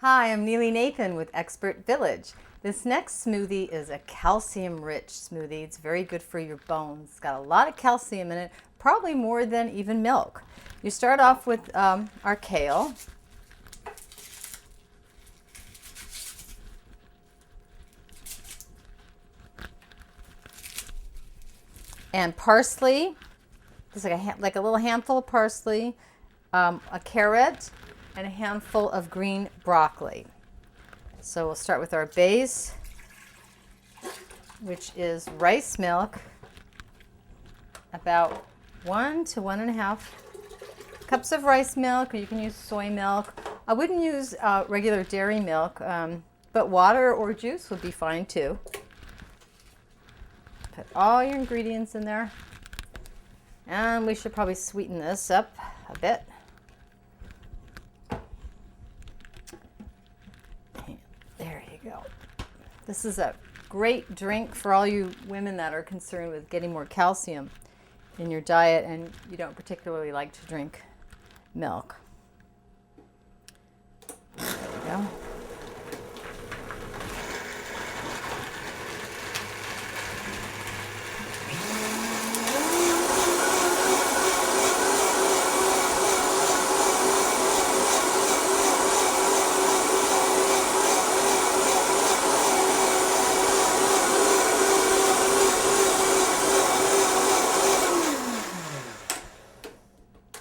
Hi, I'm Neely Nathan with Expert Village. This next smoothie is a calcium-rich smoothie. It's very good for your bones. It's got a lot of calcium in it, probably more than even milk. You start off with our kale. And parsley. This is like a little handful of parsley, a carrot, and a handful of green broccoli. So we'll start with our base, which is rice milk, about 1 to 1.5 cups of rice milk, or you can use soy milk. I wouldn't use regular dairy milk, but water or juice would be fine too. Put all your ingredients in there. And we should probably sweeten this up a bit. There you go. This is a great drink for all you women that are concerned with getting more calcium in your diet and you don't particularly like to drink milk. There you go.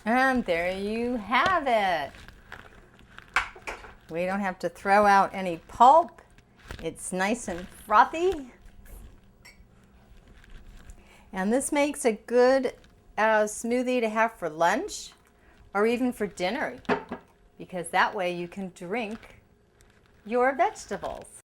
And there you have it. We don't have to throw out any pulp. It's nice and frothy. And this makes a good smoothie to have for lunch or even for dinner, because that way you can drink your vegetables.